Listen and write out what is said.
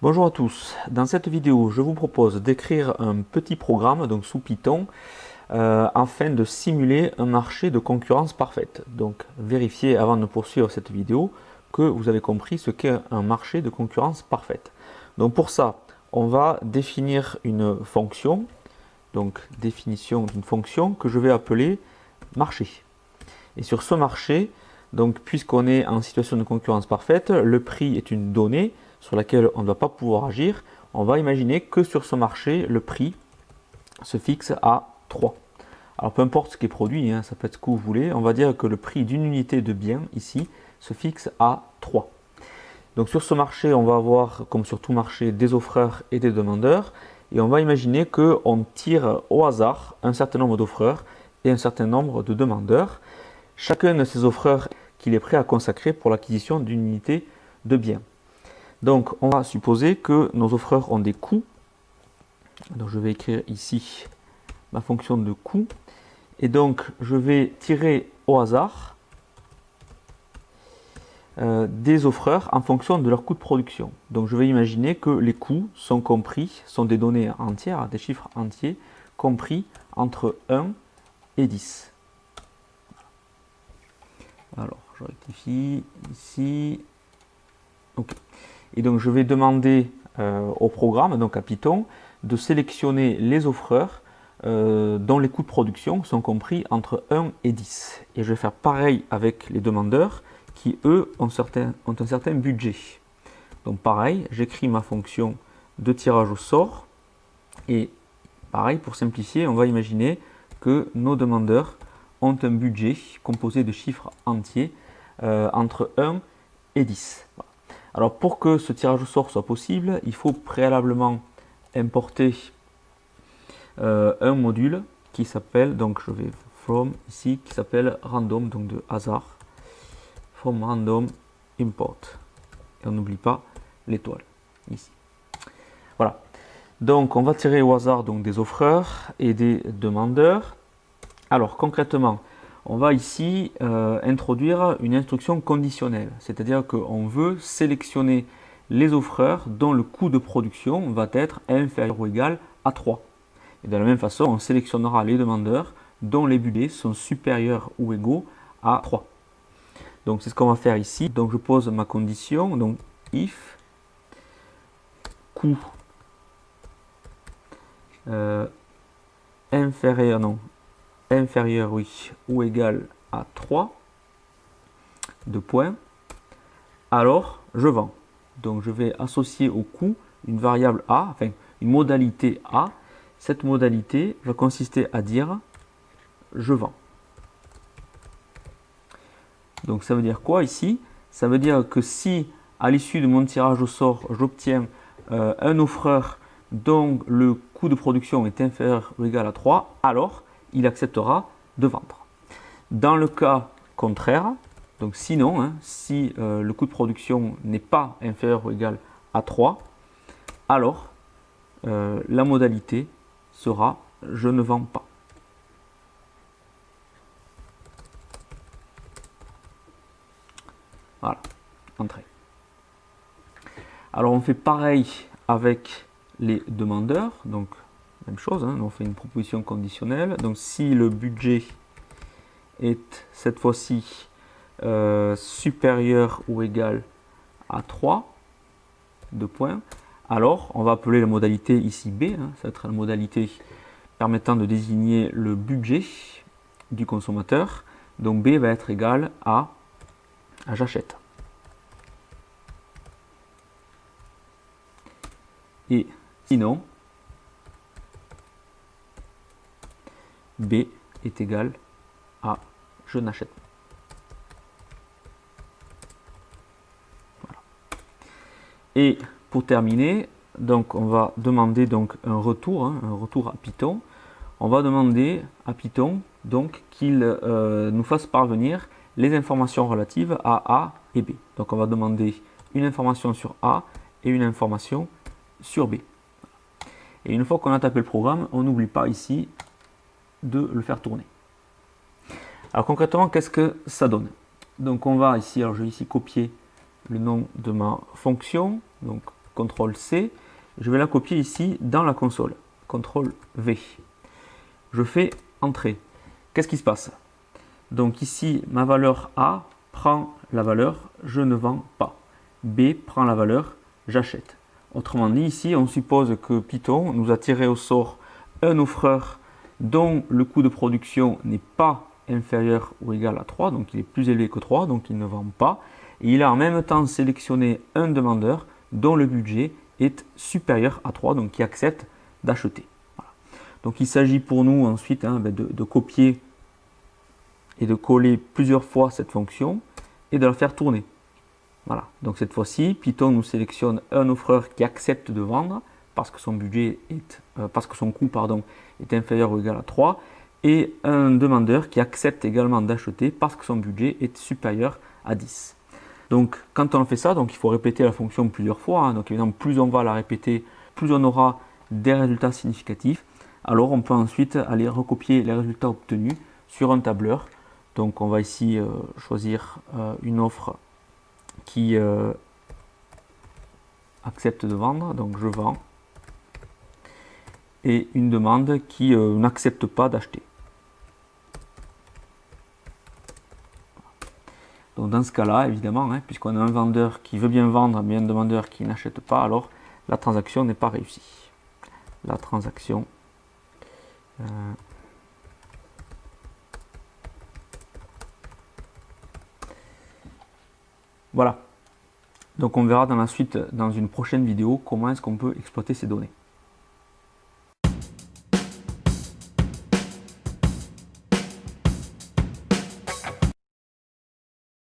Bonjour à tous, dans cette vidéo je vous propose d'écrire un petit programme donc sous Python afin de simuler un marché de concurrence parfaite. Donc vérifiez avant de poursuivre cette vidéo que vous avez compris ce qu'est un marché de concurrence parfaite. Donc pour ça on va définir une fonction, donc définition d'une fonction que je vais appeler marché. Et sur ce marché, donc puisqu'on est en situation de concurrence parfaite, le prix est une donnée sur laquelle on ne va pas pouvoir agir. On va imaginer que sur ce marché, le prix se fixe à 3. Alors peu importe ce qui est produit, ça peut être ce que vous voulez, on va dire que le prix d'une unité de bien ici se fixe à 3. Donc sur ce marché, on va avoir, comme sur tout marché, des offreurs et des demandeurs. Et on va imaginer qu'on tire au hasard un certain nombre d'offreurs et un certain nombre de demandeurs. Chacun de ces offreurs qu'il est prêt à consacrer pour l'acquisition d'une unité de bien. Donc on va supposer que nos offreurs ont des coûts. Donc je vais écrire ici ma fonction de coût. Et donc je vais tirer au hasard des offreurs en fonction de leur coût de production. Donc je vais imaginer que les coûts sont compris, sont des données entières, des chiffres entiers, compris entre 1 et 10. Alors je rectifie ici. Ok. Et donc je vais demander au programme, donc à Python, de sélectionner les offreurs dont les coûts de production sont compris entre 1 et 10. Et je vais faire pareil avec les demandeurs qui, eux, ont un certain budget. Donc pareil, j'écris ma fonction de tirage au sort. Et pareil, pour simplifier, on va imaginer que nos demandeurs ont un budget composé de chiffres entiers entre 1 et 10. Voilà. Alors pour que ce tirage au sort soit possible, il faut préalablement importer un module qui s'appelle, donc je vais from ici, qui s'appelle random, donc de hasard, from random import. Et on n'oublie pas l'étoile ici. Voilà. Donc on va tirer au hasard donc des offreurs et des demandeurs. Alors concrètement, on va ici introduire une instruction conditionnelle, c'est-à-dire qu'on veut sélectionner les offreurs dont le coût de production va être inférieur ou égal à 3. Et de la même façon, on sélectionnera les demandeurs dont les budgets sont supérieurs ou égaux à 3. Donc c'est ce qu'on va faire ici. Donc je pose ma condition, donc if coût inférieur oui, ou égal à 3 de points, alors je vends. Donc je vais associer au coût une variable A, enfin une modalité A. Cette modalité va consister à dire je vends. Donc ça veut dire quoi ici? Ça veut dire que si à l'issue de mon tirage au sort, j'obtiens un offreur dont le coût de production est inférieur ou égal à 3, alors il acceptera de vendre. Dans le cas contraire, donc sinon, si le coût de production n'est pas inférieur ou égal à 3, alors la modalité sera je ne vends pas. Voilà, entrée. Alors on fait pareil avec les demandeurs, donc même chose, on fait une proposition conditionnelle. Donc si le budget est cette fois-ci supérieur ou égal à 3 de points, alors on va appeler la modalité ici B, ça va être la modalité permettant de désigner le budget du consommateur. Donc B va être égal à j'achète. Et sinon, B est égal à je n'achète pas. Voilà. Et pour terminer, donc on va demander donc un retour à Python. On va demander à Python donc qu'il nous fasse parvenir les informations relatives à A et B. Donc on va demander une information sur A et une information sur B. Et une fois qu'on a tapé le programme, on n'oublie pas ici de le faire tourner. Alors concrètement, qu'est-ce que ça donne? Donc on va ici, alors je vais ici copier le nom de ma fonction, donc CTRL C, je vais la copier ici dans la console. CTRL V. Je fais Entrée. Qu'est-ce qui se passe? Donc ici, ma valeur A prend la valeur je ne vends pas. B prend la valeur j'achète. Autrement dit, ici, on suppose que Python nous a tiré au sort un offreur dont le coût de production n'est pas inférieur ou égal à 3, donc il est plus élevé que 3, donc il ne vend pas. Et il a en même temps sélectionné un demandeur dont le budget est supérieur à 3, donc qui accepte d'acheter. Voilà. Donc il s'agit pour nous ensuite de copier et de coller plusieurs fois cette fonction et de la faire tourner. Voilà. Donc cette fois-ci, Python nous sélectionne un offreur qui accepte de vendre parce que son budget est, parce que son coût est inférieur ou égal à 3, et un demandeur qui accepte également d'acheter parce que son budget est supérieur à 10. Donc quand on fait ça, donc il faut répéter la fonction plusieurs fois. Donc évidemment, plus on va la répéter, plus on aura des résultats significatifs. Alors on peut ensuite aller recopier les résultats obtenus sur un tableur. Donc on va ici choisir une offre qui accepte de vendre, donc je vends, et une demande qui n'accepte pas d'acheter. Donc dans ce cas-là, évidemment, puisqu'on a un vendeur qui veut bien vendre, mais un demandeur qui n'achète pas, alors la transaction n'est pas réussie. La transaction voilà. Donc on verra dans la suite, dans une prochaine vidéo, comment est-ce qu'on peut exploiter ces données.